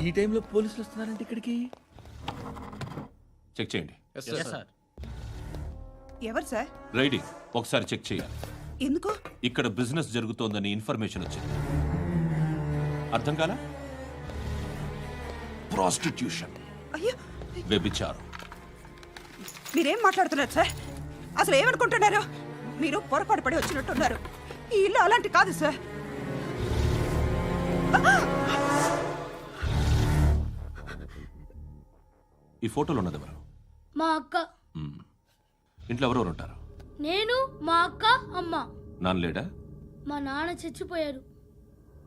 ఈ టైంలో పోలీసులు వస్తున్నారంటే ఇక్కడికి. చెక్ చేయండి. ఎవరు సార్? రైడింగ్ ఒకసారి చెక్ చేయాలి. ఎందుకు? ఇక్కడ బిజినెస్ జరుగుతోందని ఇన్ఫర్మేషన్ వచ్చింది. అర్థం కాలా? ప్రాస్టిట్యూషన్, అయ్యో, వ్యభిచారం. మీరేం మాట్లాడుతున్నారు సార్? అసలు ఏమనుకుంటున్నారు? మీరు పొరపాటు పడి వచ్చినట్టున్నారు. ఈ ఇల్లు అలాంటి కాదు సార్. ఈ ఫోటోలో ఉన్నది ఎవరు? మా అక్క. ఇంట్లో ఎవరెవరు ఉంటారు? నేను, మా అక్క, అమ్మ. నాన్న లేడా? మా నాన్న చచ్చిపోయారు.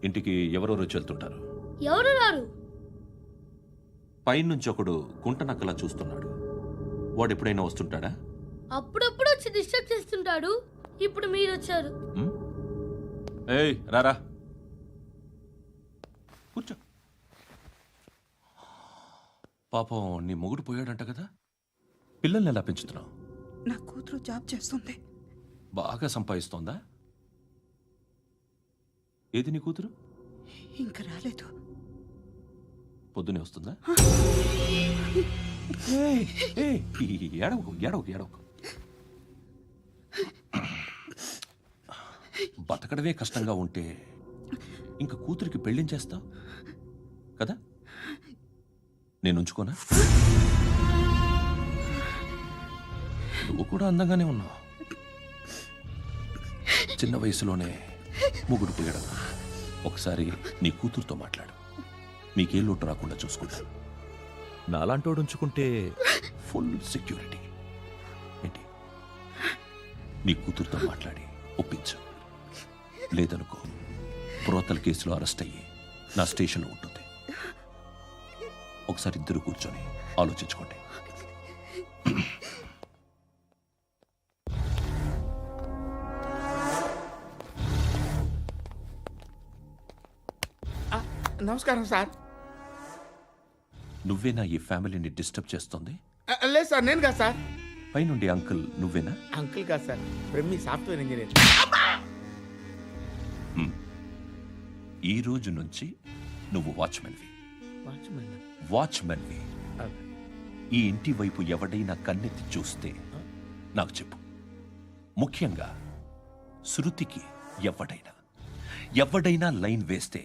ఇంటికి ఎవరెవరు వచ్చి వెళ్తుంటారు? ఎవరు రారు. పైనుంచి ఒకడు గుంట నక్కలా చూస్తున్నాడు. వాడు ఎప్పుడైనా వస్తుంటాడా? అప్పుడప్పుడు వచ్చి డిస్టర్బ్ చేస్తుంటాడు. ఇప్పుడు మీరు వచ్చారు. ఏయ్ రారా, కూర్చో. పాపం నీ మొగుడు పోయాడంట కదా, పిల్లల్ని ఎలా పెంచుతున్నావు? నా కూతురు జాబ్ చేస్తుంది. బాగా సంపాదిస్తోందా? ఏది నీ కూతురు? ఇంకా రాలేదు. పొద్దునే వస్తుందా? ఏడవకు ఏడవకు ఏడవకు. బతకడమే కష్టంగా ఉంటే ఇంకా కూతురికి పెళ్ళించేస్తావు కదా? నేను ఉంచుకోనా? నువ్వు కూడా అందంగానే ఉన్నావు. చిన్న వయసులోనే ముగ్గురు పోయడం. ఒకసారి నీ కూతురుతో మాట్లాడు. మీకే లోటు రాకుండా చూసుకుంటాను. నాలాంటోడు ఉంచుకుంటే ఫుల్ సెక్యూరిటీ. ఏంటి, నీ కూతురుతో మాట్లాడి ఒప్పించు. లేదనుకో, ప్రోతల కేసులో అరెస్ట్ అయ్యి నా స్టేషన్లో ఉంటుంది. ఒకసారి ఇద్దరు కూర్చొని ఆలోచించుకోండి. నమస్కారం సార్. నువ్వేనా ఈ ఫ్యామిలీని డిస్టర్బ్ చేస్తుంది? లేదు సార్, నేను కాదు సార్. పైనుండి అంకుల్ నువ్వేనా? అంకుల్ కాదు సార్, బ్రహ్మి సాఫ్ట్వేర్ ఇంజనీర్. ఈ రోజు నుంచి నువ్వు వాచ్మెన్వి. వాచ్మెన్వి. ఈ ఇంటి వైపు ఎవడైనా కన్నెత్తి చూస్తే నాకు చెప్పు. ముఖ్యంగా శృతికి ఎవడైనా లైన్ వేస్తే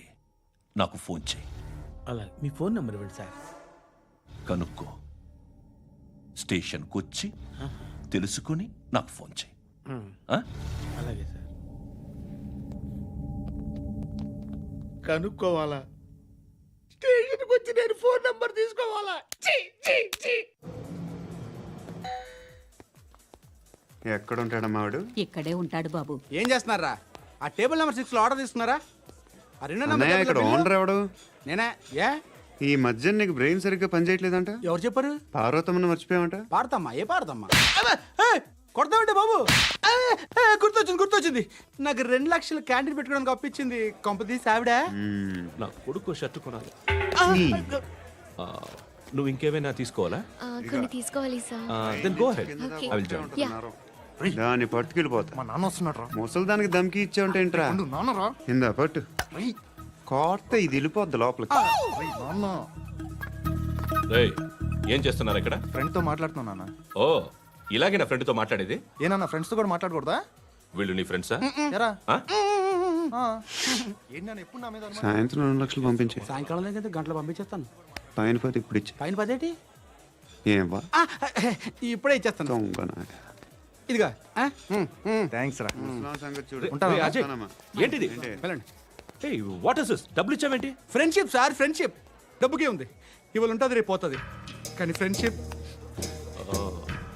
నాకు ఫోన్ చేయి. అలా మీ ఫోన్ నెంబర్ ఇవ్వండి సార్. కనుక్కో, స్టేషన్కి వచ్చి తెలుసుకుని నాకు ఫోన్ చేయి. అలాగే సార్. కనుక్కోవాలా? స్టేషన్కి వచ్చి నేను ఫోన్ నెంబర్ తీసుకోవాలా? ఎక్కడ ఉంటాడమ్మా వాడు? ఇక్కడే ఉంటాడు బాబు. ఏం చేస్తున్నారా? ఆ టేబుల్ నెంబర్ 6 లో ఆర్డర్ తీసుకున్నారా? ఆ రెండో అన్నయ్య, నెంబర్ ఇక్కడ ఓనర్ ఎవడు? నేనే. ఏ ఈ మధ్య నీకు బ్రెయిన్ సరిగ్గా పనిచేయట్లేదంట. ఎవరు చెప్పారు? పార్వతమ్మను మర్చిపోయామంట. పాడతామ్మా? ఏ పాడతామ్మా? కొడతామంటే బాబు. గుర్తొచ్చింది. నాకు 2 లక్షలు క్యాంటీన్ పెట్టుకోవడానికి అప్పించింది కొంపదీసి ఆవిడ. నా కొడుకు షర్టు కొనాలి. నువ్వు ఇంకేమైనా తీసుకోవాలా? కొన్ని తీసుకోవాలి sir. Then go ahead. Okay. I will join. దాన్ని పట్టుకెళ్ళిపోతా. మా నాన్న వస్తున్నాడు రా. ముసలి దానికి దమ్కి ఇచ్చావంటే ఏంట్రా? నాన్నరా. ఇందా పట్టు. కోర్త ఇది వెళ్ళిపోద్ది లోపలికి. రేయ్, ఏం చేస్తున్నారు ఇక్కడ? ఫ్రెండ్ తో మాట్లాడుతున్నా నాన్న. ఓ, ఇలాగే నా ఫ్రెండ్తో మాట్లాడేది? ఏనా ఫ్రెండ్స్ తో కూడా మాట్లాడకూడదా? వీళ్ళు నీ ఫ్రెండ్సా? ఎరా ఆ? ఏంటి ఎప్పుడు నా మీద అనుమానం? సాయంత్రం 2 లక్షలు పంపించే. సాయంకాలం దగ్గర గంటలు పంపించేస్తాను. పైన పోతే ఇప్పుడు ఇచ్చే. పైన 10 ఏంటి? ఏం వా ఇప్పుడే ఇచ్చేస్తాను. దొంగనా. ఇదిగా థ్యాంక్స్ రా. ముసలాం సంగతి చూడు. ఉంటావా? రేయ్, అజయ్, ఉంటానమ్మా. ఏంటిది? వెళ్ళండి. ఏయ్, వాట్ ఇస్ దిస్? డబ్బులు ఇచ్చావేంటి? Friendship sir, friendship. డబ్బుకే ఉంది. ఇవాళ ఉంటుంది, రేపు పోతుంది. కానీ ఫ్రెండ్షిప్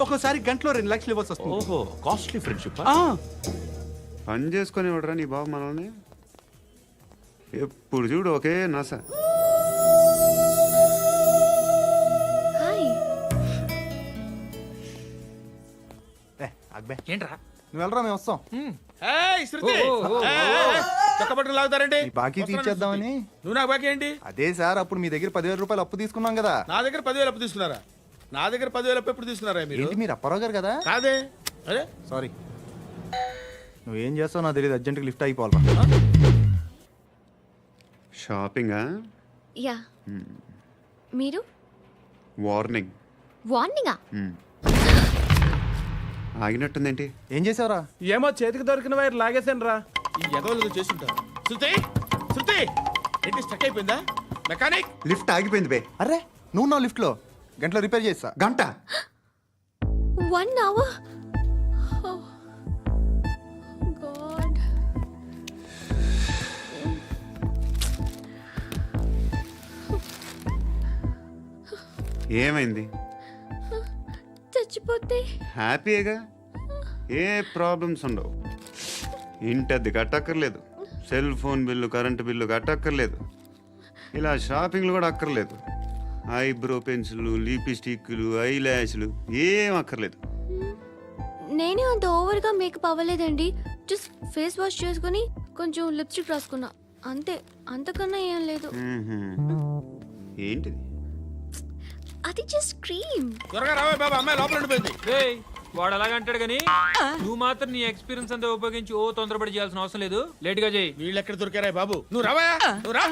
ఒక్కోసారి గంటలో 2 లక్షలు ఇవ్వాల్సి వస్తుంది. ఓహో, కాస్ట్లీ ఫ్రెండ్షిప్. పని చేసుకొని ఇవ్వడరా నీ బాబు మనల్ని? ఎప్పుడు చూడు ఒకే నస. హాయ్. అక్బే ఏంట్రా? నువ్వు వెళ్ళరా, మేము వస్తాం. శృతి, చక్కబట్టుకుని లాగుతారండి. ఈ బాకీ తీర్చేద్దామని. నువ్వు నాకు బాకీ ఏంటి? అదే సార్, అప్పుడు మీ దగ్గర 10,000 రూపాయలు అప్పు తీసుకున్నాం కదా. నా దగ్గర 10,000 అప్పు తీసుకున్నారా? నా దగ్గర 10,000 అప్పు ఎప్పుడు తీసుకున్నారా మీరు? ఏంటి మీరు అప్పారావు గారు కదా? కాదే. అరే సారీ. నువ్వేం చేస్తావు నాకు తెలియదు, అర్జెంట్గా లిఫ్ట్ అయిపోవాలి. షాపింగా? యా మీరు వార్నింగ్. వార్నింగా? ఆగినట్టుందేంటి? ఏం చేసావురా? ఏమో చేతికి దొరికిన వైర్ లాగేసాను రా. ఈ ఎగవలు చేస్తుంటారు. శృతి శృతి ఏంటి స్టక్ అయిపోయిందా? మెకానిక్. లిఫ్ట్ ఆగిపోయింది బే. అరే నువ్వు నా లిఫ్ట్ లో గంటలో రిపేర్ చేస్తా. గంట 1 hour? Oh. God. ఏమైంది? చచ్చిపోతే హ్యాపీగా, ఏ ప్రాబ్లమ్స్ ఉండవు. ఇంటి అద్దె కట్టక్కర్లేదు, cell phone bill, current bill కట్టక్కర్లేదు, ఇలా షాపింగ్లు కూడా అక్కర్లేదు. ఐబ్రో పెన్సిల్లు, లిప్స్టిక్లు, ఐ ల్యాష్లు ఏం అక్కర్లేదు. నేనే అంత ఓవర్గా మేకప్ అవ్వలేదండి. జస్ట్ ఫేస్ వాష్ చేసుకుని కొంచెం లిప్స్టిక్ రాసుకున్నా అంతే, అంతకన్నా ఏం లేదు. ఏంటిది? అది జస్ట్ క్రీమ్. త్వరగా రావే బాబా, అమ్మాయి లోపల ఉండిపోయింది. వాడు అలాగంటాడు కానీ నువ్వు మాత్రం నీ ఎక్స్పీరియన్స్ అంతా ఉపయోగించి తొందరపడి చేయాల్సిన అవసరం లేదు. లేట్ గా చేయి. వీళ్ళు ఎక్కడ దొరికారా బాబు? నువ్వు రావా, నువ్వు రా.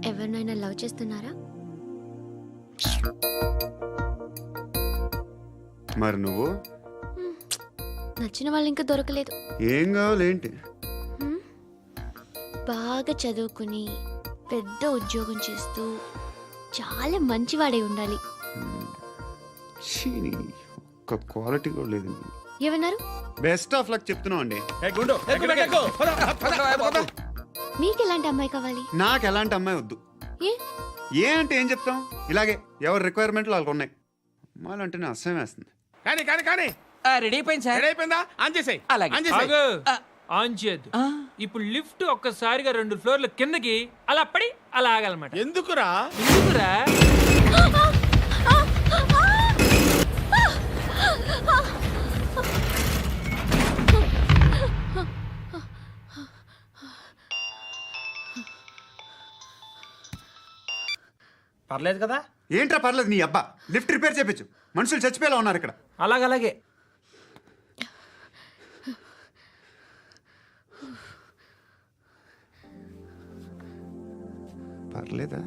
ఎవరినైనా లవ్ చేస్తున్నారా? మరి నువ్వు? నచ్చిన వాళ్ళు ఇంకా దొరకలేదు. ఏం కావాలి ఏంటి? బాగా చదువుకుని పెద్ద ఉద్యోగం చేస్తూ చాలా మంచివాడే ఉండాలి. ఒక్క క్వాలిటీ కూడా లేదు. ఏమన్నారు? బెస్ట్ ఆఫ్ లక్ చెప్తున్నావు అండి. గుండు మీకు ఎలాంటి అమ్మాయి కావాలి? నాకు ఎలాంటి అమ్మాయి వద్దు. ఏ ఏ అంటే ఏం చెప్తాం, ఇలాగే ఎవరి రిక్వైర్మెంట్లు వాళ్ళకు ఉన్నాయి. అమ్మాయిలు అంటేనే అసహ్యం వేస్తుంది. కానీ కానీ కానీ రెడీ అయిపోయింది సార్. రెడీ అయిపోయిందా? ఆన్ చేసేయ్. అలాగే. ఆన్ చేసేయ్. ఆగు. ఆన్ చేయద్దు. ఇప్పుడు లిఫ్ట్ ఒక్కసారిగా 2 ఫ్లోర్ల కిందకి అలా పడి అలా ఆగాలన్నమాట. ఎందుకురా? ఎందుకురా? పర్లేదు కదా? ఏంట్రా పర్లేదు నీ అబ్బా. లిఫ్ట్ రిపేర్ చేయించు, మనుషులు చచ్చిపోయేలా ఉన్నారు ఇక్కడ. అలాగలాగే. పర్లేదా?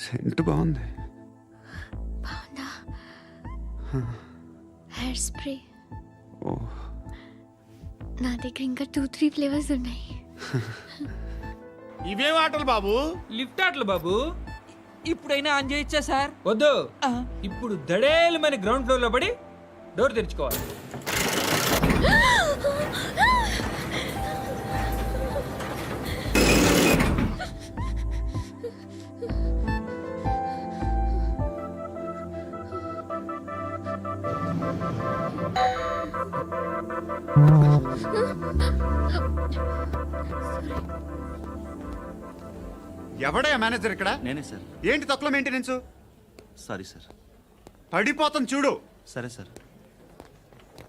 సెంట్ బాగుంది. బాగుందా? Hair spray. ఓ, నా దగ్గర ఇంకా 2-3 ఫ్లేవర్స్ ఉన్నాయి. ఇవేం ఆటలు బాబు? లిఫ్ట్ ఆటలు బాబు. ఇప్పుడైనా ఆన్ చేయొచ్చా సార్? వద్దు. ఇప్పుడు దడేలు మన గ్రౌండ్ ఫ్లోర్ లో పడి డోర్ తెరుచుకోవాలి. ఎవడయ్యా మేనేజర్ ఇక్కడ? నేనే సార్. ఏంటి తక్కువ మెయింటెనెన్స్? Sorry sir. పడిపోతాం చూడు. సరే సార్.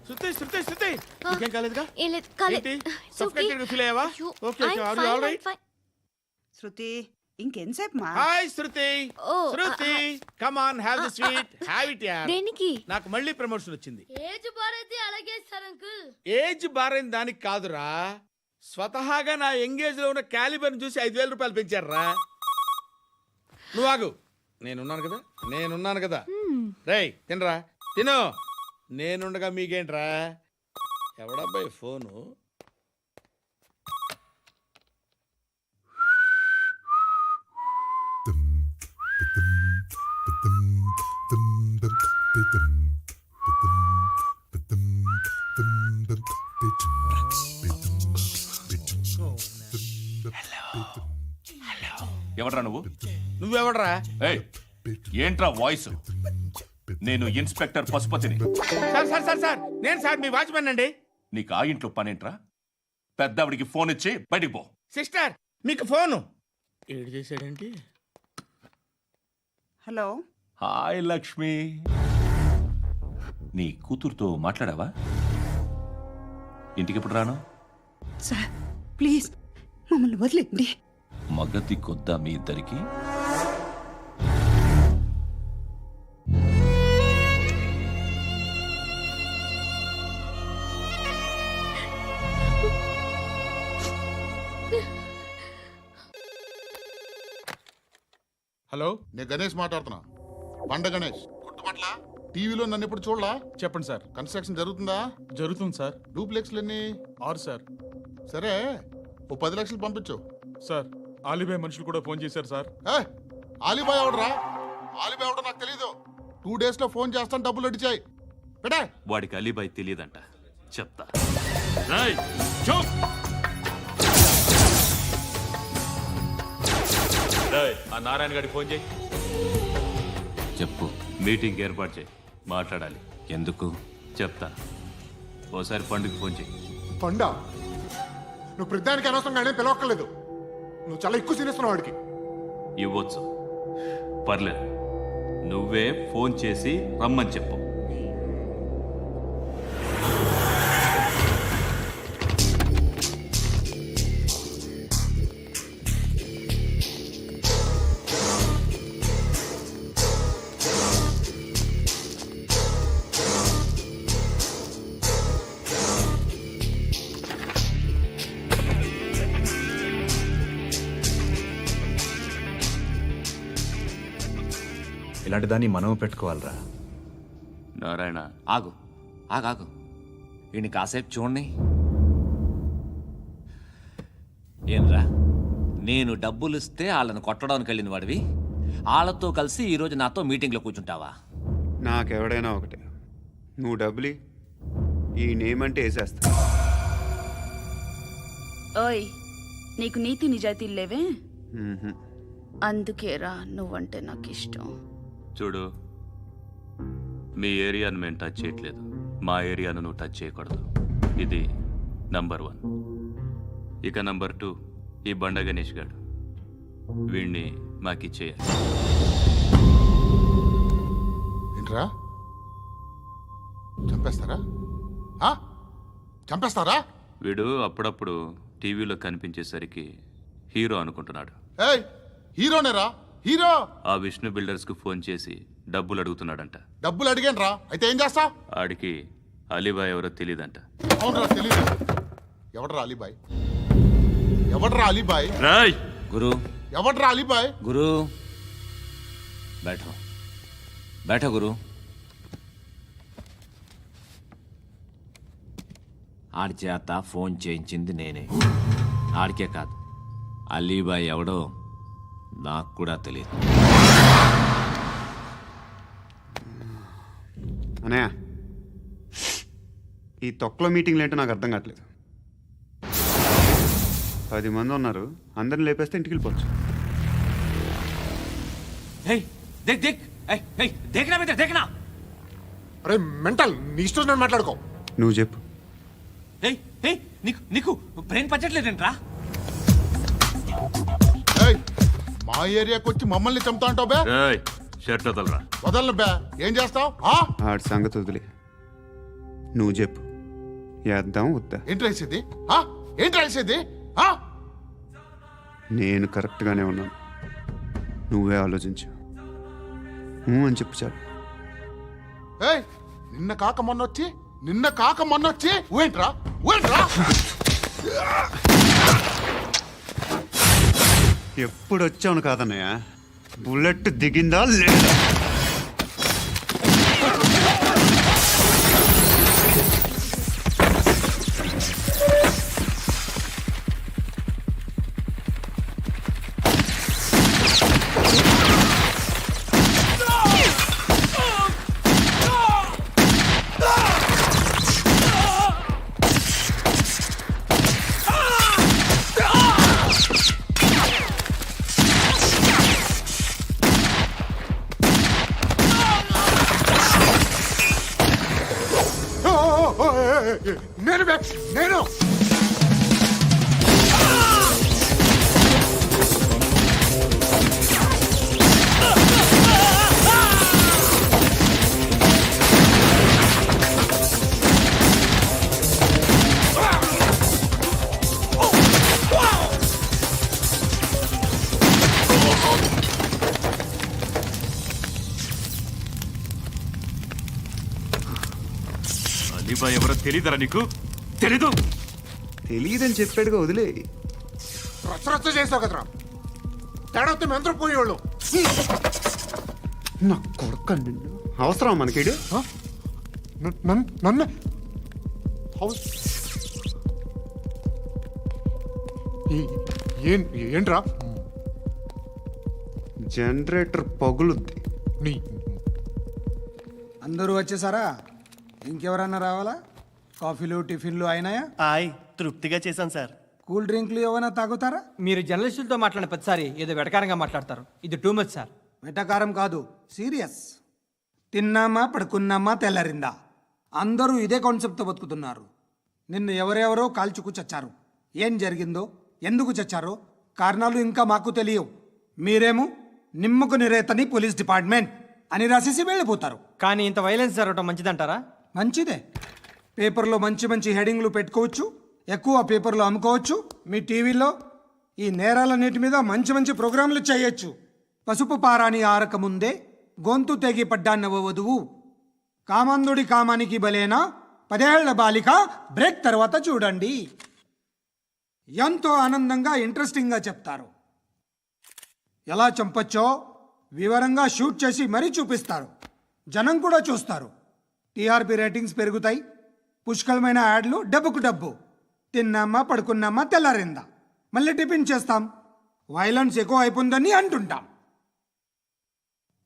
శృతి శృతి శృతి ఇంకేం కాలేదుగా? ఏం లేదు, కాలేదు. ఏంటి? It's okay. Suffocated feel అయ్యావా? అయ్యో, Okay, okay. I'm Are you fine, all right? I'm fine. శృతి ఇంకెంతసేపు మా? Hi Shruti. Oh, Shruti come on, have the sweet, have it యార్. దేనికి? నాకు మళ్ళీ ప్రమోషన్ వచ్చింది. ఏజ్ బారైతే అలాగే సార్ అంకుల్. ఏజ్ బారైన దానికి కాదురా, స్వతహాగా నా ఎంగేజ్ లో ఉన్న క్యాలిబర్ చూసి 5,000 రూపాయలు పెంచారా. నువ్వు ఆగు, నేనున్నాను కదా. రేయ్ తినరా, తిను. నేనుండగా మీకేంట్రా? ఎవడబ్బాయి ఫోను? ఎవడ్రా నువ్వు? నువ్వెవడరా? ఏయ్, ఏంట్రా వాయిస్? నేను ఇన్స్పెక్టర్ పశుపతిని. సార్ నేను సార్ మీ వాచ్మెన్ అండి. నీకు ఆ ఇంట్లో పనేంట్రా? పెద్దవిడికి ఫోన్ ఇచ్చి బయటికి పో. సిస్టర్ మీకు ఫోను. ఏడు చేశాడేంటి? హలో. హాయ్ లక్ష్మి. నీ కూతురుతో మాట్లాడావా? ఇంటికి ఎప్పుడు రాను? సార్ ప్లీజ్ మమ్మల్ని వదిలేండి. మగతి కొద్దా మీ ఇద్దరికి? హలో, నేను గణేష్ మాట్లాడుతున్నా. బండ గణేష్ గుర్తుపట్ల టీవీలో నన్ను ఎప్పుడు చూడలా? చెప్పండి సార్. కన్స్ట్రక్షన్ జరుగుతుందా? జరుగుతుంది సార్. డూప్లెక్స్లు ఎన్ని? 6 సార్. సరే, ఓ 10 లక్షలు పంపించు. సార్, ఆలిబాయ్ మనుషులు కూడా ఫోన్ చేశారు సార్. ఆలిబాయ్ ఎవడరా? ఆలిబాయ్ ఎవడో నాకు తెలీదు. 2 days లో ఫోన్ చేస్తాను, డబ్బులు అడిచాయి పెడే. వాడికి అలీబాయ్ తెలియదంట, చెప్తా. ఆ నారాయణ గారికి ఫోన్ చేయి. చెప్పు. మీటింగ్ ఏర్పాటు చేయి, మాట్లాడాలి. ఎందుకు చెప్తా. ఓసారి పండుగ ఫోన్ చేయి. పండా నువ్వు ప్రతిదానికి అనవసరంగానే పిలవక్కర్లేదు. నువ్వు చాలా ఎక్కువ సీనిస్తున్నావు వాడికి. ఇవ్వచ్చు, పర్లేదు. నువ్వే ఫోన్ చేసి రమ్మని చెప్పు. ఇలాంటి దాన్ని మనం పెట్టుకోవాలరా. నారాయణ, ఆగు ఆగాగు, వీడిని కాసేపు చూడండి. ఏంరా, నేను డబ్బులు ఇస్తే వాళ్ళని కొట్టడానికి వెళ్ళిన వాడివి, వాళ్ళతో కలిసి ఈరోజు నాతో మీటింగ్లో కూర్చుంటావా? నాకెవడైనా ఒకటే. నువ్వు డబ్బులి, ఈ నేమ్ అంటే వేసేస్తా. ఓయ్, నీకు నీతి నిజాయితీలు లేవే, మ్మ్హ్మ్. అందుకేరా నువ్వంటే నాకు ఇష్టం. చూడు, మీ ఏరియాను మేము టచ్ చేయట్లేదు, మా ఏరియాను నువ్వు టచ్ చేయకూడదు. ఇది నంబర్ 1. ఇక నంబర్ 2, ఈ బండ గణేష్ గాడు, వీణ్ణి మాకిచ్చేయాలి. ఏంట్రా, చంపేస్తారా? చంపేస్తారా? వీడు అప్పుడప్పుడు టీవీలో కనిపించేసరికి హీరో అనుకుంటున్నాడు. ఏయ్, హీరోనేరా, హీరో. ఆ విష్ణు బిల్డర్స్కు ఫోన్ చేసి డబ్బులు అడుగుతున్నాడంట. డబ్బులు అడిగాను రా, అయితే ఏం చేస్తా? ఆడికి అలీబాయ్ ఎవరో తెలియదంట. అవునరా, తెలీదు. ఎవడరా అలీబాయ్? ఎవడరా అలీబాయ్? రాయ్ గురు, ఎవడరా అలీబాయ్? గురు बैठो बैठो గురు. ఆడి చేత ఫోన్ చేయించింది నేనే. ఆడికే కాదు, అలీబాయ్ ఎవడో నాకు కూడా తెలియదు. అనయ్య, ఈ తొక్కలో మీటింగ్లు ఏంటో నాకు అర్థం కావట్లేదు. 10 మంది ఉన్నారు, అందరిని లేపేస్తే ఇంటికి వెళ్ళిపోవచ్చు. దేక్ దేక్ దేఖనా బేటా దేఖనా. అరే మెంటల్, నీ ఇష్టం నేను మాట్లాడుకో. నువ్వు చెప్పు. నీకు నీకు బ్రెయిన్ పచ్చట్లేదంట్రా. ఏయ్, మా ఏరియాకి వచ్చి మమ్మల్ని చంపుతా అంటావు బే? రాయ్, షర్ట్ వదలరా. వదలను బే. ఏం చేస్తావు? ఆడి సంగతి వదిలే, నువ్వు చెప్పు. వేద్దాం వద్దా? ఏంటి రాసేది? ఏంటి రాసేది? నేను కరెక్ట్గానే ఉన్నాను, నువ్వే ఆలోచించు. అని చెప్పు చాలు. ఏయ్, నిన్న కాక మొన్నొచ్చి ఊయంట్రా. ఎప్పుడు వచ్చావును కాదన్నయ్య, బుల్లెట్ దిగిందా లేదా? నేను అలీబాయ్ ఎవరో తెలీదరా నీకు? తెలీదు? తెలియదని చెప్పాడుగా, వదిలే. రచ్చ చేసావు కదరా. తేడా వస్తే మెంతరం పోయేవాళ్ళు. నా కొడుకు నిన్ను అవసరం మనకిడు. నన్ను హౌస్ ఏంట్రా జనరేటర్ పగులుద్ది. నీ అందరూ వచ్చేసారా? ఇంకెవరన్నా రావాలా? కాఫీలు టిఫిన్లు అయినాయా? తృప్తిగా చేశాను సార్. కూల్ డ్రింక్లు ఏమైనా తాగుతారా? మీరు జర్నలిస్టులతో మాట్లాడిన ప్రతిసారి ఏదో వెటకారంగా మాట్లాడతారు. ఇది టూ మచ్ సార్. వెటకారం కాదు, సీరియస్. తిన్నామా పడుకున్నామా తెల్లరిందా, అందరూ ఇదే కాన్సెప్ట్తో బతుకుతున్నారు. నిన్ను ఎవరెవరో కాల్చుకు చచ్చారు. ఏం జరిగిందో, ఎందుకు చచ్చారో కారణాలు ఇంకా మాకు తెలియవు. మీరేమో నిమ్మకు నిరేతని పోలీస్ డిపార్ట్మెంట్ అని రాసేసి వెళ్ళిపోతారు. కానీ ఇంత వైలెన్స్ జరగడం మంచిదంటారా? మంచిదే. పేపర్లో మంచి మంచి హెడింగ్లు పెట్టుకోవచ్చు, ఎక్కువ పేపర్లు అమ్ముకోవచ్చు. మీ టీవీలో ఈ నేరాలన్నిటి మీద మంచి మంచి ప్రోగ్రాంలు చేయొచ్చు. పసుపు పారాని ఆరక ముందే గొంతు తెగి పడ్డాన్నవ వధువు, కామందుడి కామానికి బలేనా 10 ఏళ్ల బాలిక బ్రేక్ తర్వాత చూడండి. ఎంతో ఆనందంగా ఇంట్రెస్టింగ్గా చెప్తారు. ఎలా చంపచ్చో వివరంగా షూట్ చేసి మరీ చూపిస్తారు. జనం కూడా చూస్తారు. టీఆర్పీ రేటింగ్స్ పెరుగుతాయి. పుష్కలమైన యాడ్లు, డబ్బుకు డబ్బు. తిన్నామా పడుకున్నామా తెల్లారిందా, మళ్ళీ టిఫిన్ చేస్తాం. వైలెన్స్ ఎక్కువ అయిపోయిందని అంటుంటాం.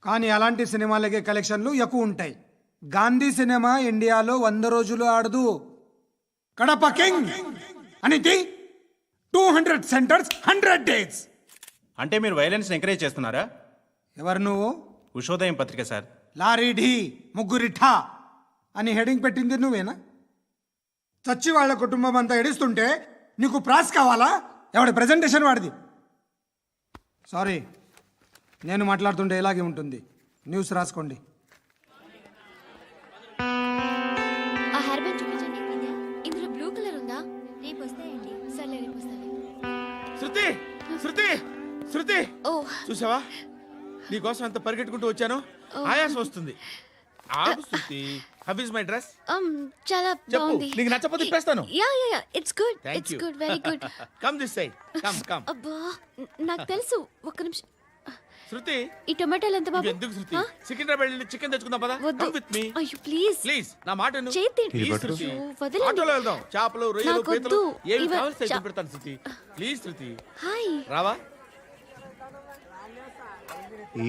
కానీ అలాంటి సినిమాలకే కలెక్షన్లు ఎక్కువ ఉంటాయి. గాంధీ సినిమా ఇండియాలో 100 రోజులు ఆడదు. కడప కింగ్ అనేది 200 సెంటర్స్ 100 డేస్. అంటే మీరు వైలెన్స్ ఎంకరేజ్ చేస్తున్నారా? ఎవరు నువ్వు? ఉషోదయం పత్రిక సార్. లారీ ఢీ ముగ్గురిఠా అని హెడింగ్ పెట్టింది నువ్వేనా? చచ్చి వాళ్ళ కుటుంబం అంతా ఎడుస్తుంటే నీకు ప్రాస్ కావాలా? ఎవడి ప్రజెంటేషన్ వాడిది. సారీ, నేను మాట్లాడుతుంటే ఇలాగే ఉంటుంది. న్యూస్ రాసుకోండి. ఆ హెయిర్ బ్యాండ్ చూపించండి. ఇందులో బ్లూ కలర్ ఉందా? రేపు వస్తాయండి. సర్లే, రేపు వస్తాలే. శృతి శృతి శృతి, ఓ చూసావా నీకోసం ఎంత పరిగెట్టుకుంటూ వచ్చాను. ఆయాసం వస్తుంది. ఆగు Shruti. How is my dress? చాలా చెప్పు. బాగుంది. నీకు నచ్చకపోతే తిప్పేస్తాను. Yeah yeah yeah, it's good. Thank it's you. Good, very good. Come this side. Come come. అబ్బా, నాకు తెలుసు. ఒక్క నిమిషం. శృతి, ఈ టొమాటోలు ఎంత బాబు? ఎందుకు శృతి? సికింద్రాబాద్ వెళ్ళి చికెన్ తెచ్చుకుందాం పదా. వద్దు. Come with me. అయ్యో ప్లీజ్ ప్లీజ్ నా మాట విను. చేతి Please, శృతి. వదలండి. ఆటోలో వెళ్దాం. చేపలు, రొయ్యలు, నాకు పీతలు వద్దు. ఏమి ఇవ- కావాలి చా- పెడతాను శృతి. Please Shruti. హాయ్. రావా?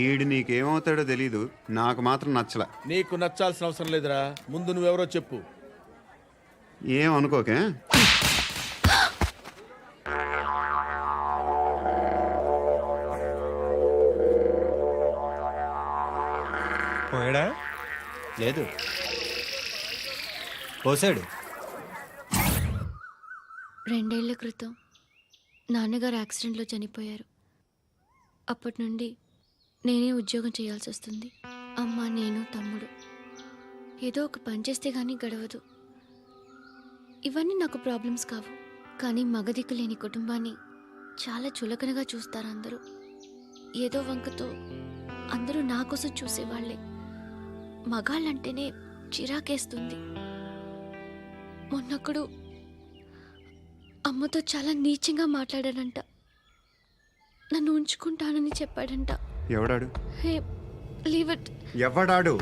ఈడు నీకేమవుతాడో తెలీదు, నాకు మాత్రం నచ్చలా. నీకు నచ్చాల్సిన అవసరం లేదురా. ముందు నువ్వెవరో చెప్పు. ఏం అనుకోకే. పోయాడా? లేదు, పోసాడు. 2 ఏళ్ల క్రితం నాన్నగారు యాక్సిడెంట్లో చనిపోయారు. అప్పటి నుండి నేనే ఉద్యోగం చేయాల్సి వస్తుంది. అమ్మ, నేను, తమ్ముడు ఏదో ఒక పని చేస్తే కానీ గడవదు. ఇవన్నీ నాకు ప్రాబ్లమ్స్ కావు. కానీ మగదిక్కు లేని కుటుంబాన్ని చాలా చులకనగా చూస్తారు అందరూ. ఏదో వంకతో అందరూ నా కోసం చూసేవాళ్లే. మగాళ్ళంటేనే చిరాకేస్తుంది. మొన్నొక్కడు అమ్మతో చాలా నీచంగా మాట్లాడాడంట. నన్ను ఉంచుకుంటానని చెప్పాడంట. ఎవడాడు? హే, లీవ్ ఇట్. ఎవడాడు?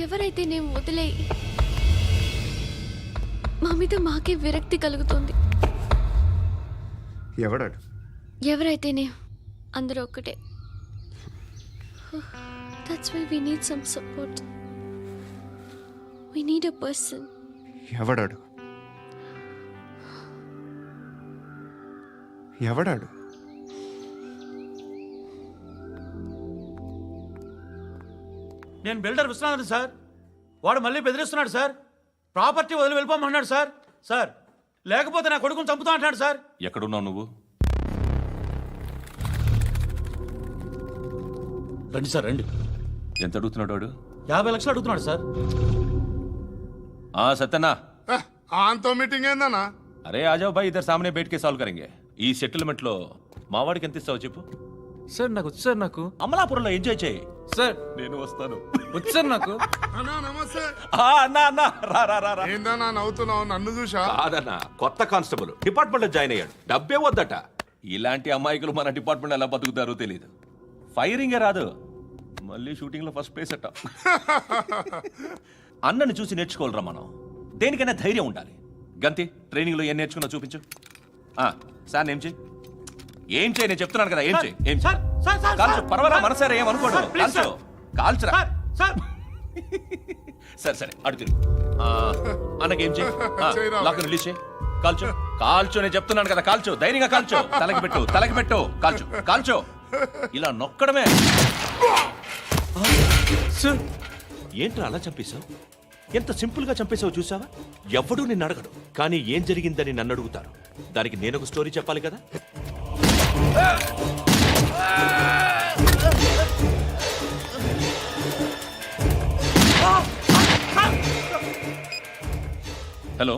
ఎవరైతే నేను వదిలే. మా మీద మాకే విరక్తి కలుగుతుంది. ఎవడాడు? ఎవరైతేనే అందరూ ఒక్కటే. That's why we need some support. We need a person. ఎవడాడు? ఎవడాడు? నేను బిల్డర్ విశ్వనాథన్ సార్. వాడు మళ్ళీ బెదిరిస్తున్నాడు సార్. ప్రాపర్టీ వదిలి వెళ్ళిపోమన్నాడు సార్. సార్, లేకపోతే నా కొడుకుని చంపుతా అంటున్నాడు సార్. ఎక్కడున్నావు నువ్వు? రండి సార్, రండి. ఎంత అడుగుతున్నాడు వాడు? 50 లక్షలు అడుగుతున్నాడు సార్. సత్యనా, ఆంతో మీటింగ్ ఏందన్నా? అరే ఆజావ్ భాయ్, ఇద్దరు సామనే బయట కే సాల్వ్ కరెంగే. ఈ సెటిల్మెంట్ లో మావాడికి ఎంత ఇస్తావు చెప్పు. సార్ నాకు వచ్చు సార్. నాకు అమలాపురంలో ఎంజాయ్ చేయి సార్. నేను వస్తాను. వచ్చు సార్ నాకు. అన్నా నమస్తే. అన్నా అన్నా, రా రా రా రా. ఏందన్నా నవ్వుతున్నావు? నన్ను చూసా? కాదన్నా, కొత్త కానిస్టేబుల్ డిపార్ట్మెంట్ లో జాయిన్ అయ్యాడు. డబ్బే వద్దట. ఇలాంటి అమాయకులు మన డిపార్ట్మెంట్ ఎలా బతుకుతారో తెలియదు. ఫైరింగే రాదు, మళ్ళీ షూటింగ్లో ఫస్ట్ ప్లేస్ అట్ట. అన్నని చూసి నేర్చుకోవాలరా మనం. దేనికైనా ధైర్యం ఉండాలి. గంతి ట్రైనింగ్లో ఏం నేర్చుకున్నా చూపించు. సార్ ఏం చేయి, ఏం చేయి, నేను చెప్తున్నాను కదా, ఏం చేయి, ఏం చేయి. కాల్చు, పర్వాలా, మనసారా ఏమనుకోడు, కాల్చు, కాల్చురా. సరే సరే అడు తిరుగు. అన్నకేం చేయి, లాక్ రిలీజ్ చేయి, కాల్చు, కాల్చు, నేను చెప్తున్నాను కదా, కాల్చు, ధైర్యంగా కాల్చు, తలకి పెట్టు, తలకి పెట్టు, కాల్చు, కాల్చు, ఇలా నొక్కడమే. ఏంట్రా అలా చంపేశావు? ఎంత సింపుల్ గా చంపేశావు చూసావా? ఎవడూ నిన్ను అడగడు, కానీ ఏం జరిగిందని నన్ను అడుగుతారు. దానికి నేను ఒక స్టోరీ చెప్పాలి కదా. హలో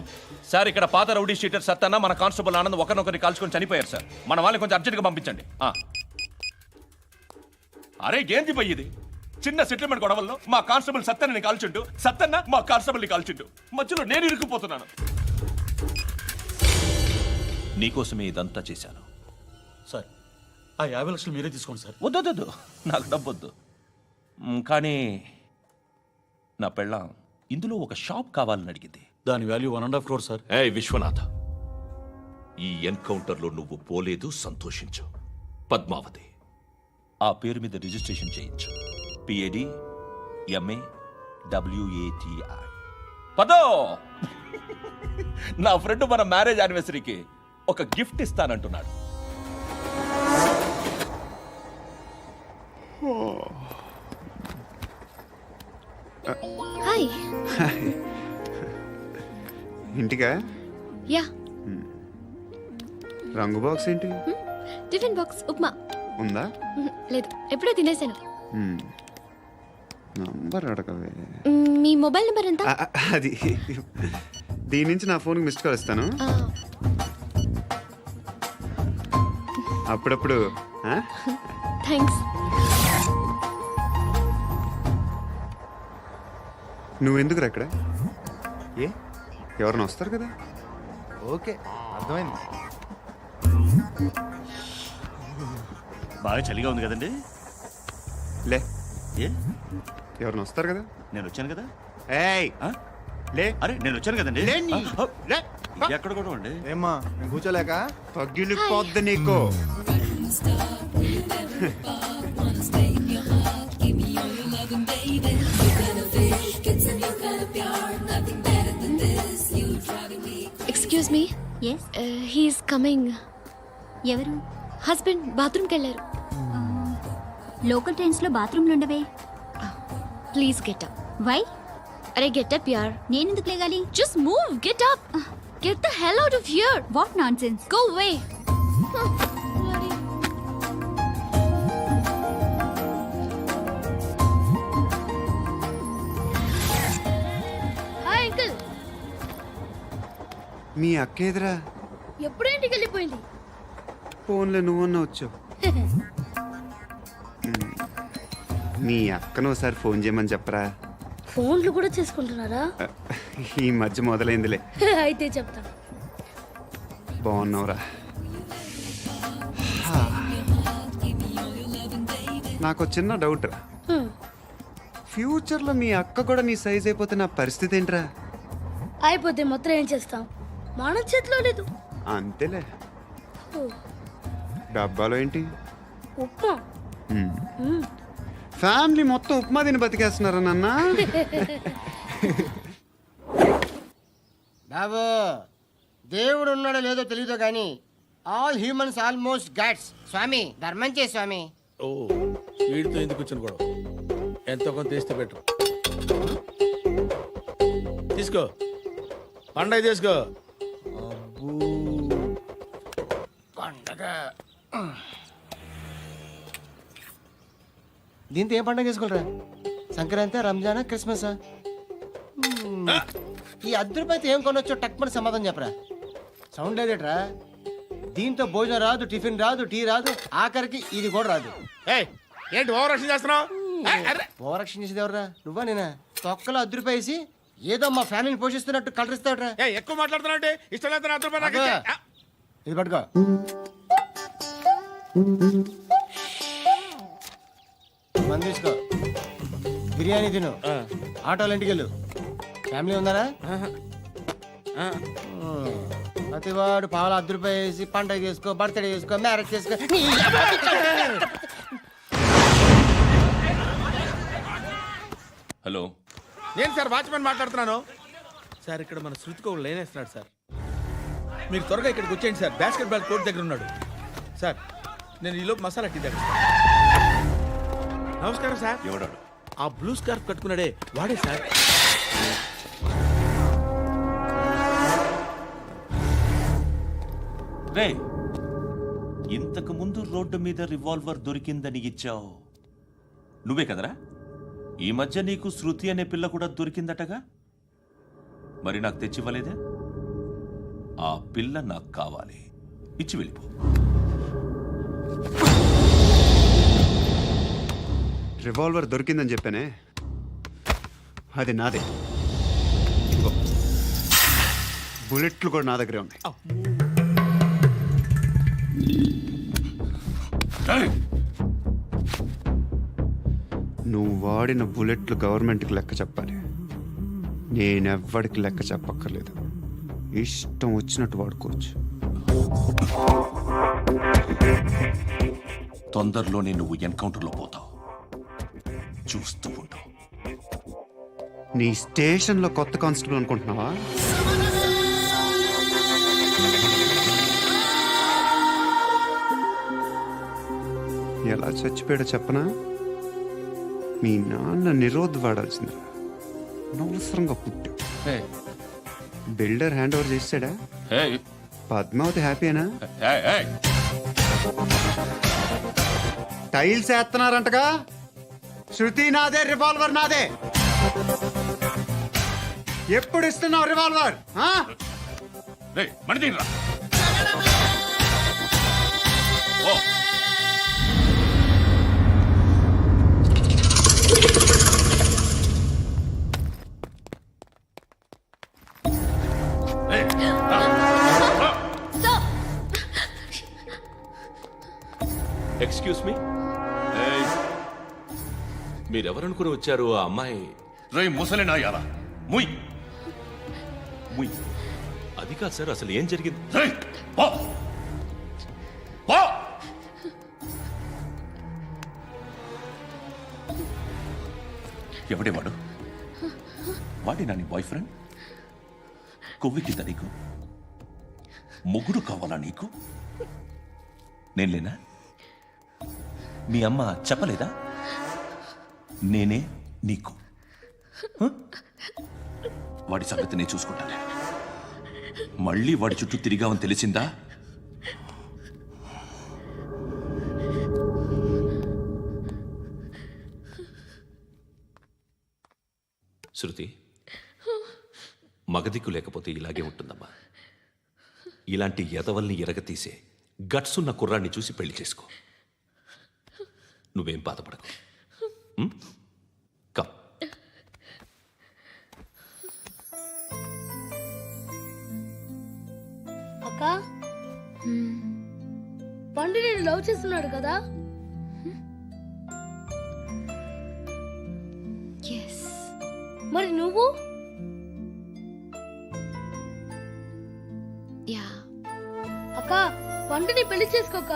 సార్, ఇక్కడ పాత రౌడీ షీటర్ సత్తన్న మన కానిస్టేబుల్ ఆనంద్ ఒకరినొకరిని కాల్చుకొని చనిపోయారు సార్. మన వాళ్ళని కొంచెం అర్జెంట్గా పంపించండి. అరే ఏంది పోయి ఇది? చిన్న సెటిల్మెంట్ గొడవల్లో మా కానిస్టేబుల్ సత్తన్నని కాల్చుంటూ, సత్తన్న మా కానిస్టేబుల్ని కాల్చుంటూ, మధ్యలో నేను ఇరుక్కుపోతున్నాను. నీకోసమే ఇదంతా చేశాను సార్. ఆ 50 లక్షలు మీరే తీసుకోండి సార్. వద్దొద్దు, నాకు డబ్బొద్దు. కానీ నా పెళ్ళాం ఇందులో ఒక షాప్ కావాలని అడిగింది. దాని వాల్యూ 1.5 crore సార్. ఏ విశ్వనాథ, ఈ ఎన్కౌంటర్లో నువ్వు పోలేదు, సంతోషించు. పద్మావతి ఆ పేరు మీద రిజిస్ట్రేషన్ చేయించు. PAD MA WATI. పదో, నా ఫ్రెండ్ మన మ్యారేజ్ యానివర్సరీకి ఒక గిఫ్ట్ ఇస్తానంటున్నాడు. హాయ్. ఇంటికా? యా. రంగు బాక్స్ ఏంటి? Tiffin box upma. ఉందా? లేదు, ఎప్పుడో తినేసాను. నంబర్ అడగవే. మీ మొబైల్ నెంబర్ ఎంత? అది దీని నుంచి నా ఫోన్కి మిస్డ్ కాల్ ఇస్తాను. అప్పుడప్పుడు. థ్యాంక్స్. నువ్వెందుకు అక్కడ? ఏ ఎవరైనా వస్తారు కదా. ఓకే, అర్థమైంది. బాగా చలిగా ఉంది కదండి. లే, ఏ ఎవరైనా వస్తారు కదా. నేను వచ్చాను కదా. ఏయ్ లే. అరే నేను వచ్చాను కదండి. లే. ఎక్కడ కూడా అండి. ఏమ్మా నేను కూర్చోలేక? పగిలిపోద్ది నీకు. Excuse me. He's coming. ఎవరు? హస్బెండ్ బాత్రూమ్కి వెళ్ళారు. లోకల్ ట్రైన్స్ లో బాత్రూమ్లు ఉండవే. Please get up. వై? అరే గెట్ అప్ యార్. నేనెందుకు లేగాలి? Just move, get up. Get the hell out of here. What nonsense. Go away. Hi uncle. మీ అక్క ఎదురా? ఎప్పుడు ఇంటికి వెళ్ళిపోయింది? ఫోన్లో నువ్వన్నా వచ్చావు. మీ అక్కను ఒకసారి ఫోన్ చేయమని చెప్పరా. ఫోన్లు కూడా చేసుకుంటున్నారా? ఈ మధ్య మొదలైందిలే. అయితే చెప్తా. బాగున్నావురా? నాకు చిన్న డౌట్ రా. ఫ్యూచర్లో మీ అక్క కూడా నీ సైజ్ అయిపోతే నా పరిస్థితి ఏంట్రా? అయిపోతే మొత్తం ఏం చేస్తాం? మన చేతిలో లేదు. అంతేలే. డబ్బాలో ఏంటి? ఉప్మా. ఫ్యామిలీ మొత్తం ఉప్మా తిని బతికేస్తున్నారా నాన్న? బాబు, దేవుడు ఉన్నాడో లేదో తెలియదు కానీ ఆల్ హ్యూమన్స్ ఆల్మోస్ట్ గాడ్స్. స్వామి ధర్మం చే స్వామి. ఓ వీడితో ఎందుకు వచ్చిన గొడవ? ఎంతో కొంత తీస్తే బెటర్. తీసుకో, పండగ తీసుకో. పండగ దీంతో ఏం పండగ చేసుకోలేరా? సంక్రాంతి, రంజానా, క్రిస్మసా? ఈ ₹10 ఏం కొనొచ్చో టక్మని సమాధానం చెప్పరా. సౌండ్ లేదేట్రా? దీంతో భోజనం రాదు, టిఫిన్ రాదు, టీ రాదు, ఆఖరికి ఇది కూడా రాదు. ఏంటి ఓవర్ యాక్షన్ చేస్తున్నావు? ఓవర్ యాక్షన్ చేసేది ఎవరా? నువ్వా నేనా? తొక్కలో ₹10 వేసి ఏదో మా ఫ్యామిలీని పోషిస్తున్నట్టు కలరిస్తావుట్రా. ఎక్కువ మాట్లాడుతున్నావు. ఇష్టం లేదు ₹10 ఇది పట్టుకో. మంది తీసుకో. బిర్యానీ తిను ఆటోలు ఇంటికి వెళ్ళు ఫ్యామిలీ ఉందారా ప్రతివాడు పావులు ₹10 వేసి పండగ చేసుకో బర్త్డే చేసుకో మ్యారేజ్ చేసుకో హలో నేను సార్ వాచ్మెన్ మాట్లాడుతున్నాను సార్. ఇక్కడ మన శృతికో లేనేస్తున్నాడు సార్. మీరు త్వరగా ఇక్కడికి వచ్చేయండి సార్. బాస్కెట్ బాల్ కోర్ట్ దగ్గర ఉన్నాడు సార్. నేను ఈలోపు మసాలా టీ దగ్గర. నమస్కారం సార్. ఎవడాడు? ఆ బ్లూ స్కార్ఫ్ కట్టుకున్నాడే వాడే సార్. రే, ఇంతకు ముందు రోడ్డు మీద రివాల్వర్ దొరికిందని ఇచ్చావు నువ్వే కదరా? ఈ మధ్య నీకు శృతి అనే పిల్ల కూడా దొరికిందటగా, మరి నాకు తెచ్చివ్వలేదే? ఆ పిల్ల నాకు కావాలి, ఇచ్చి వెళ్ళిపో. రివాల్వర్ దొరికిందని చెప్పానే, అది నాదే. ఇదిగో, బుల్లెట్లు కూడా నా దగ్గరే ఉన్నాయి. నువ్వు వాడిన బుల్లెట్లు గవర్నమెంట్కి లెక్క చెప్పాలి. నేనెవ్వడికి లెక్క చెప్పక్కర్లేదు. ఇష్టం వచ్చినట్టు వాడుకోవచ్చు. తొందరలోనే నువ్వు ఎన్కౌంటర్లో పోతావు, చూస్తూ ఉంటావు. నీ స్టేషన్లో కొత్త కానిస్టేబుల్ అనుకుంటున్నావా? ఎలా చచ్చిపోయాడో చెప్పనా? మీ నాన్న నిరోధ్ వాడాల్సింది, అనవసరంగా పుట్టావు. బిల్డర్ హ్యాండ్ ఓవర్ చేసాడా? పద్మావతి హ్యాపీనా? టైల్స్ వేస్తున్నారంటగా. శృతి నాదే, రివాల్వర్ నాదే. ఎప్పుడు ఇస్తున్నావు రివాల్వర్? ఎక్స్క్యూజ్ మీ, మీరెవరనుకుని వచ్చారు? ఆ అమ్మాయి రై ముసలి నాయాలా, ముయ్ ముయ్. అది కాదు సార్, అసలు ఏం జరిగింది? ఎవడే వాడు? వాడి నా నీ బాయ్ ఫ్రెండ్? కొవ్వికింద నీకు? మొగుడు కావాలా నీకు? నేను లేనా? మీ అమ్మ చెప్పలేదా నేనే నీకు? వాడి సంగతి నేను చూసుకుంటానే. మళ్ళీ వాడి చుట్టూ తిరిగావని తెలిసిందా? శృతి, మగదిక్కు లేకపోతే ఇలాగే ఉంటుందమ్మా. ఇలాంటి ఎదవల్ని ఎరగతీసే గట్స్ ఉన్న కుర్రాన్ని చూసి పెళ్లి చేసుకో. నువ్వేం బాధపడకు. కమ్. అక్క, పండు నేను లవ్ చేస్తున్నాడు కదా? మరి నువ్వు? అక్క, పండుని పెళ్లి చేసుకోక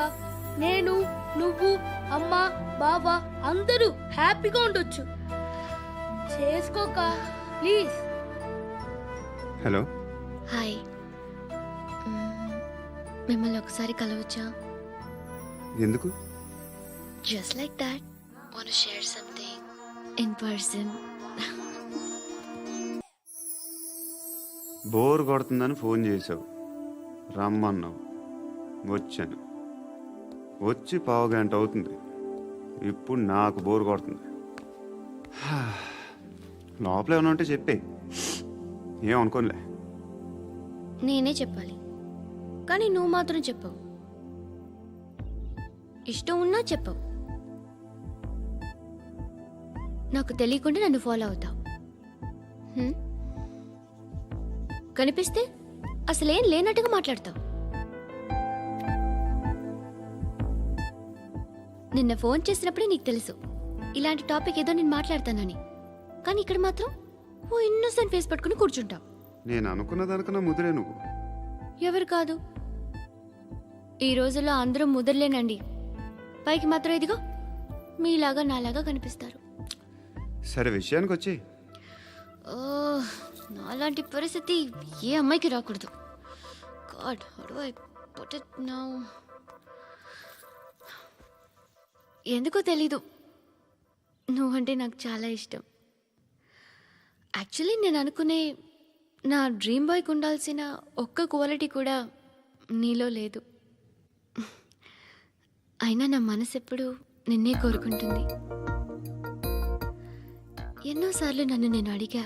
నేను, నువ్వు, అమ్మ, బావ అందరూ హ్యాపీగా ఉండొచ్చు. చేసుకోక ప్లీజ్. Hello, hi. మిమ్మల్ని ఒకసారి కలవచ్చా? ఎందుకు? Just like that. Want to share something in person. Bore కొడుతుందని ఫోన్ చేసావు, రమ్మన్నావు, వచ్చాను. వచ్చి 1/2 గంట అవుతుంది. ఇప్పుడు నాకు బోర్ కొడుతుంది. లోపల ఏమన్నా ఉంటే చెప్పే, ఏమనుకోనిలే. నేనే చెప్పాలి, కానీ నువ్వు మాత్రం చెప్పవు. ఇష్టం ఉన్నా చెప్పవు. నాకు తెలియకుండా నన్ను ఫాలో అవుతావు. కనిపిస్తే అసలేం లేనట్టుగా మాట్లాడతావు. నిన్న ఫోన్ చేసినప్పుడే నీకు తెలుసు ఇలాంటి టాపిక్ ఏదో నేను మాట్లాడతానని. కానీ ఇక్కడ మాత్రం ఓ ఇన్నోసెంట్ ఫేస్ పట్టుకుని కూర్చుంటావు. నేను అనుకున్న దానికన్నా ముదిరే నువ్వు. ఎవరు కాదు, ఈ రోజుల్లో అందరూ ముదరలేనండి. పైకి మాత్రం ఇదిగో మీలాగా నాలాగా కనిపిస్తారు. సరే విషయానికి వచ్చి ఓ, నాలాంటి పరిస్థితి ఏ అమ్మాయికి రాకూడదు. God, how do I put it now? ఎందుకో తెలీదు, నువ్వంటే నాకు చాలా ఇష్టం. యాక్చువల్లీ నేను అనుకునే నా డ్రీమ్ బాయ్కి ఉండాల్సిన ఒక్క క్వాలిటీ కూడా నీలో లేదు. అయినా నా మనసు ఎప్పుడు నిన్నే కోరుకుంటుంది. ఎన్నోసార్లు నన్ను నేను అడిగా,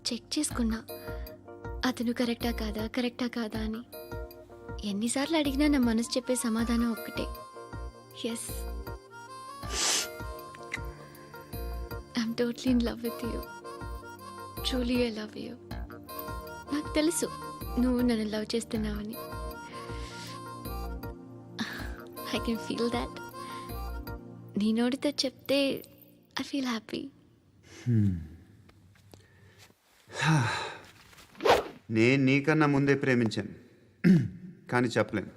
చెక్ చేసుకున్నా అతను కరెక్టా కాదా అని. ఎన్నిసార్లు అడిగినా నా మనసు చెప్పే సమాధానం ఒక్కటే, yes, I'm totally in love with you. Truly I love you. నాకు తెలుసు నువ్వు నన్ను లవ్ చేస్తున్నావని. I can feel that. నీ నోటితో చెప్తే ఐ ఫీల్ హ్యాపీ. నేను నీకన్నా ముందే ప్రేమించాను, కానీ చెప్పలేను.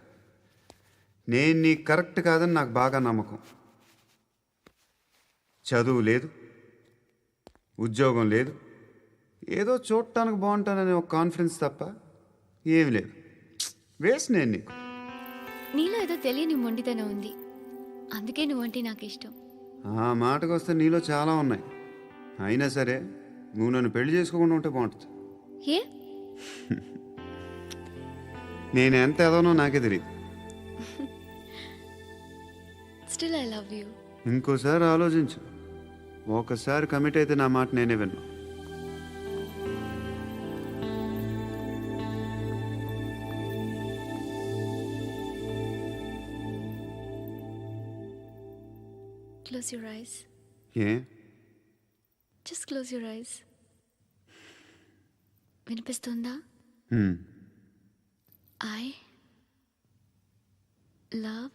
నేను నీకు కరెక్ట్ కాదని నాకు బాగా నమ్మకం. చదువు లేదు, ఉద్యోగం లేదు, ఏదో చూడటానికి బాగుంటాననే ఒక కాన్ఫిడెన్స్ తప్ప ఏమి లేదు. వేస్ట్ నేను నీకు. నీలో ఏదో తెలియని మొండితనం ఉంది, అందుకే నువ్వంటే నాకు ఇష్టం. ఆ మాటకు వస్తే నీలో చాలా ఉన్నాయి. అయినా సరే నువ్వు నన్ను పెళ్లి చేసుకోకుండా ఉంటే బాగుంటుంది. ఏ? నేను ఎంత ఎదవనో నాకే తెలియదు. Still I love you. ఇంకోసారి ఆలోచించు. ఒకసారి కమిట్ అయితే నా మాట నేనే విన్నా. Close your eyes. A? Just close your eyes. వినిపిస్తుందా? I love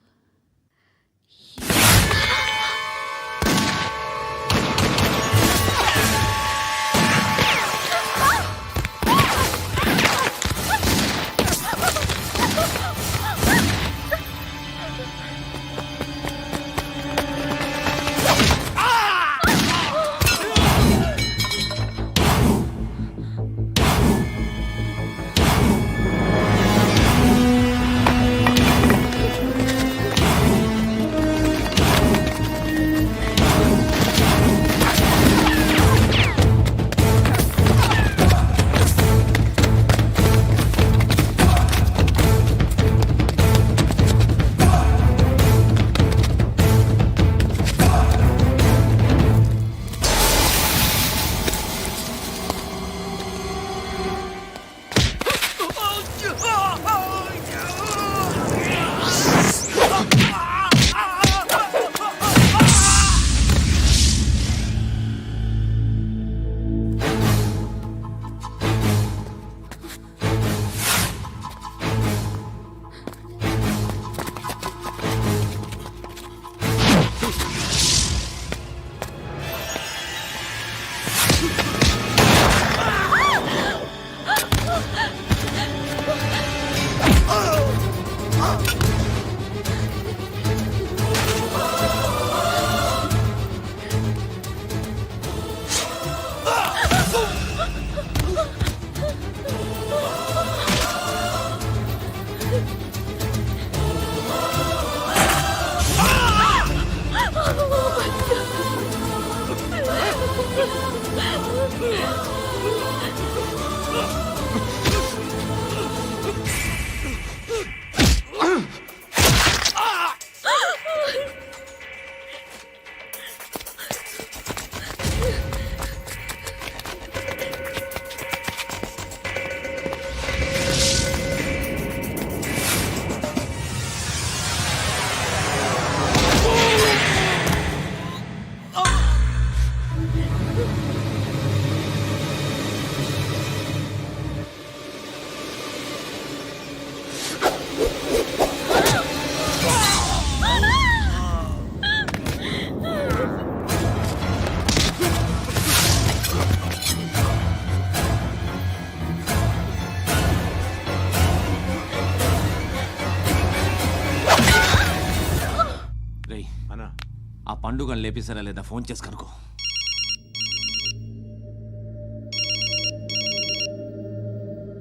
పండుగ లేపేశారా లేదా ఫోన్ చేసి కనుకో.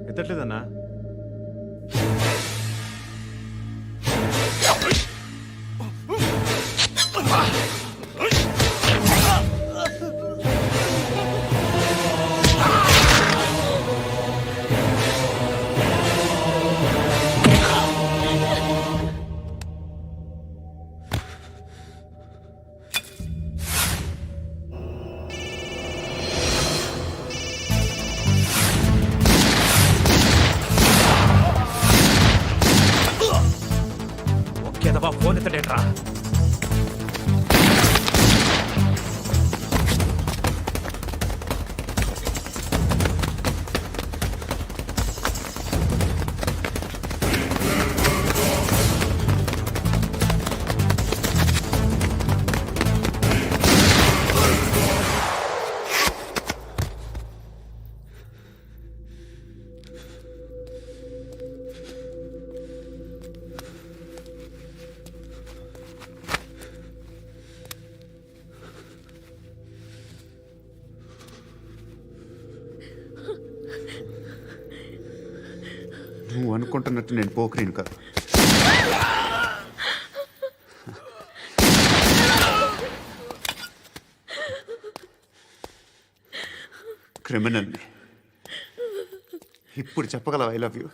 ఎత్తట్లేదన్నా. ఒకేదవా ఫోన్ ఎత్తడేట్రా. నువ్వు అనుకుంటున్నట్టు నేను పోకరీను కదా. క్రిమినల్ని. ఇప్పుడు చెప్పగలవు ఐ లవ్ యూ.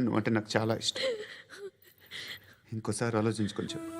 నువ్వు అంటే నాకు చాలా ఇష్టం. ఇంకోసారి ఆలోచించుకొని చెప్పు.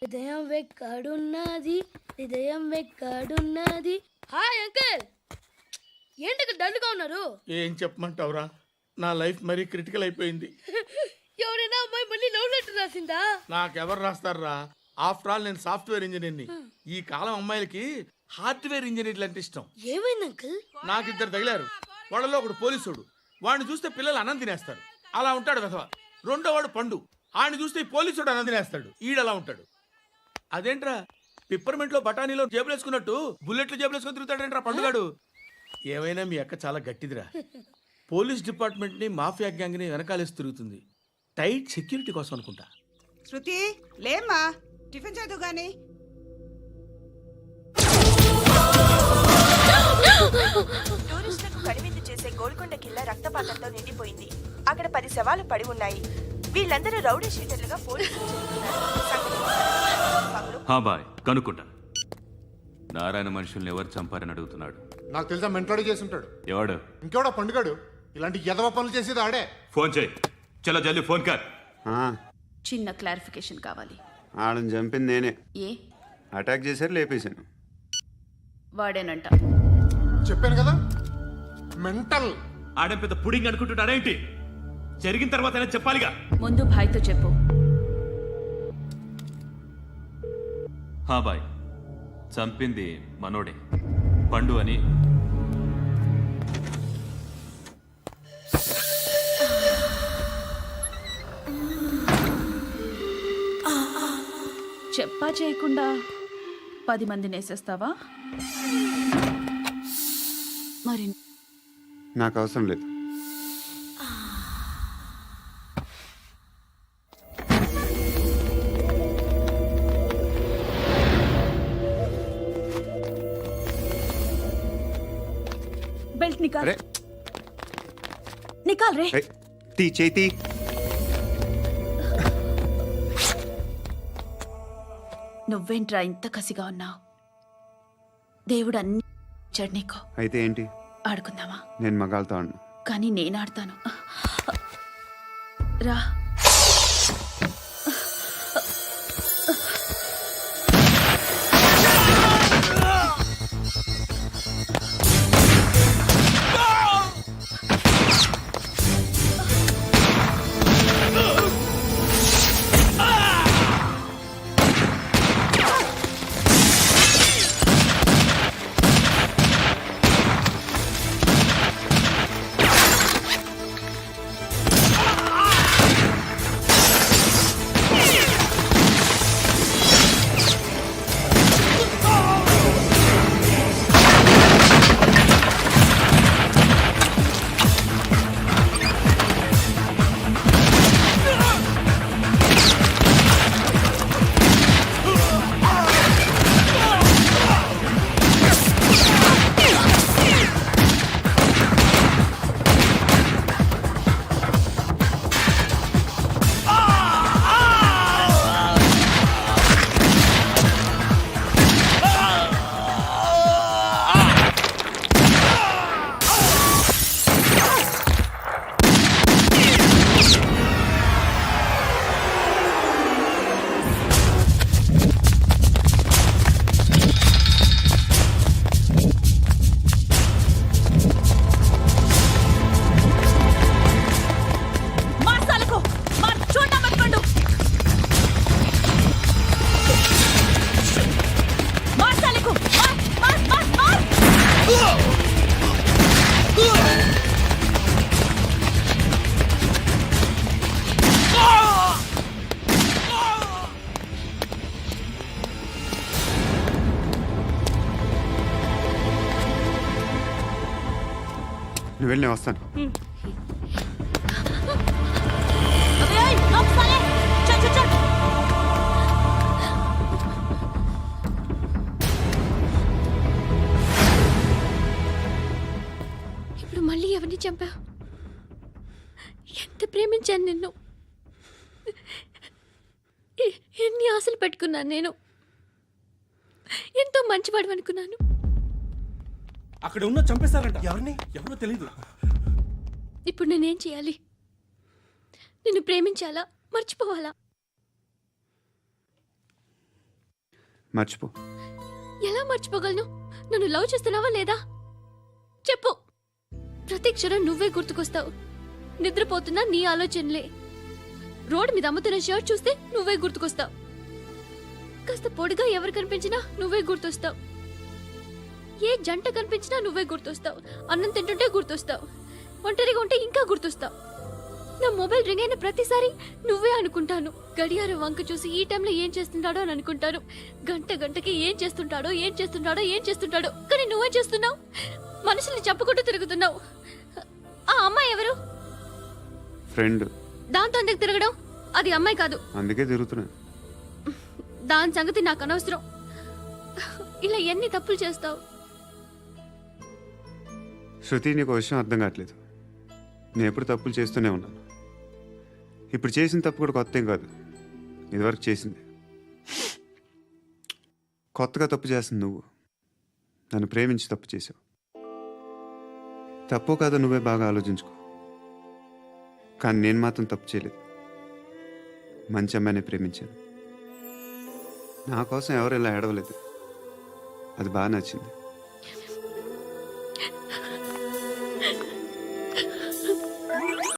హృదయం వెక్కడున్నది, హృదయం వెక్కడున్నది. హాయ్ అంకుల్, ఏంటి డల్గా ఉన్నారు? ఏం చెప్పమంటావురా, నా లైఫ్ మరీ క్రిటికల్ అయిపోయింది. ఎవరైనా అమ్మాయి మళ్ళీ లవ్ లెటర్ రాసిందా? నాకెవరు రాస్తారా? ఆఫ్టర్ ఆల్ నేను సాఫ్ట్వేర్ ఇంజనీర్ని. ఈ కాలం అమ్మాయిలకి హార్డ్వేర్ ఇంజనీర్లు అంటే ఇష్టం. ఏమైంది అంకుల్? నాకు ఇద్దరు తగిలారు. వాళ్ళలో ఒకడు పోలీసుడు. వాడిని చూస్తే పిల్లలు అన్నం తినేస్తారు, అలా ఉంటాడు వెధవ. రెండో వాడు పండు. ఆడిని చూస్తే ఈ పోలీసుడు అన్నం తినేస్తాడు, ఈడలా ఉంటాడు. అదేంట్రా పిప్పర్మెంట్ లో బఠానీలో జేబులు వేసుకున్నట్టు బుల్లెట్లు జేబులు వేసుకుని తిరుగుతాడేంట్రా పండుగాడు. ఏమైనా మీ అక్క చాలా గట్టిదిరా. పోలీస్ డిపార్ట్మెంట్ ని మాఫియా గ్యాంగ్ ని వెనకాలేసి తిరుగుతుంది. టైట్ సెక్యూరిటీ కోసం అనుకుంటా. శృతి లేమ్మా, టిఫిన్ చేద్దు గాని. టూరిస్టులకు కనువిందు చేసే గోల్కొండ కిల్లా రక్తపాతంతో నిండిపోయింది. అక్కడ 10 శవాలు పడి ఉన్నాయి. వీళ్ళందరూ రౌడీ షీటర్లుగా పోలీసులు బాయ్ కనుక్కుంటా. నారాయణ మనుషుల్ని ఎవరు చంపారని అడుగుతున్నాడు. నాకు తెలుసా మెంటలాడి చేసి ఉంటాడు. ఎవడు? ఇంకెవడా పండుగాడు. ఇలాంటి ఎదవ పనులు చేసేది ఆడే. ఫోన్ చేయి. చలో జల్దీ ఫోన్ కర్. చిన్న క్లారిఫికేషన్ కావాలి. ఆడని చంపింది నేనే. ఏ అటాక్ చేశారు, లేపేశాను. వాడేనంట. చెప్పాను కదా మెంటల్. ఆడే పెద్ద పుడింగ్ అనుకుంటున్నాడేంటి? జరిగిన తర్వాత చెప్పాలిగా. ముందు భాయ్తో చెప్పు. బాయ్ చంపింది మనోడే, పండు అని. చెప్పా చేయకుండా 10 మందిని వేసేస్తావా? మరి నాకు అవసరం లేదు. బెల్ట్ నికాల్. నికాల్ రే. తీ చేతి. నువ్వేంట్రా ఇంత కసిగా ఉన్నావు? దేవుడు అన్ని ఇచ్చాడు నీకు. అయితే ఏంటి? ఆడుకుందామా? నేను మగాళ్ళతో ఆడను. కానీ నేను ఆడతాను. రా. నువ్వు వెళ్ళి నేను వస్తాను. ఇప్పుడు మళ్ళీ ఎవరిని చంపా? ఎంత ప్రేమించాను నిన్ను, ఎన్ని ఆశలు పెట్టుకున్నాను నేను. ఎంతో మంచివాడు అనుకున్నాను. అక్కడ ఉన్న చంపేస్తారంట. ఎవరిని? ఎవరో తెలీదు. ఇప్పుడు నేనేం చేయాలి? నిన్ను ప్రేమించాలా, మర్చిపోవాలా? మర్చిపో. ఎలా మర్చిపోగలను? నన్ను లవ్ చేస్తున్నావా లేదా చెప్పు. ప్రతి క్షణం నువ్వే గుర్తుకొస్తావు. నిద్రపోతున్నా నీ ఆలోచనలే. రోడ్డు మీద అమ్ముతున్న షర్ట్ చూస్తే నువ్వే గుర్తుకొస్తావు. కాస్త పొడిగా ఎవరు కనిపించినా నువ్వే గుర్తొస్తావు. ఏ జంట కనిపించినా నువ్వే గుర్తొస్తావు. అన్నం తింటుంటే గుర్తొస్తావు. ఒంటరిగా ఉంటే ఇంకా గుర్తొస్తావు. నా మొబైల్ రింగ్ అయిన ప్రతిసారి నువ్వే అనుకుంటాను. గడియారం వంక చూసి ఈ టైంలో ఏం చేస్తుంటాడో అని అనుకుంటాను. గంట గంటకి ఏం చేస్తుంటాడో కానీ నువ్వే చేస్తున్నావు. మనుషుల్ని చెప్పుకుంటూ తిరుగుతున్నావు. ఆ అమ్మాయి ఎవరు? ఫ్రెండ్. దాంతో ఎందుకు తిరగడం? అది అమ్మాయి కాదు. అందుకే తిరుగుతున్నా. దాని సంగతి నాకు అనవసరం. ఇలా ఎన్ని తప్పులు చేస్తావు? శృతి, నీకు విషయం అర్థం కావట్లేదు. నేను ఎప్పుడు తప్పులు చేస్తూనే ఉన్నాను. ఇప్పుడు చేసిన తప్పు కూడా కొత్త ఏం కాదు, ఇదివరకు చేసింది. కొత్తగా తప్పు చేస్తుంది నువ్వు. నన్ను ప్రేమించి తప్పు చేసావు. తప్పో కాదో నువ్వే బాగా ఆలోచించుకో. కానీ నేను మాత్రం తప్పు చేయలేదు. మంచి అమ్మాయిని ప్రేమించాను. నా కోసం ఎవరు ఇలా ఏడవలేదు. అది బాగా నచ్చింది.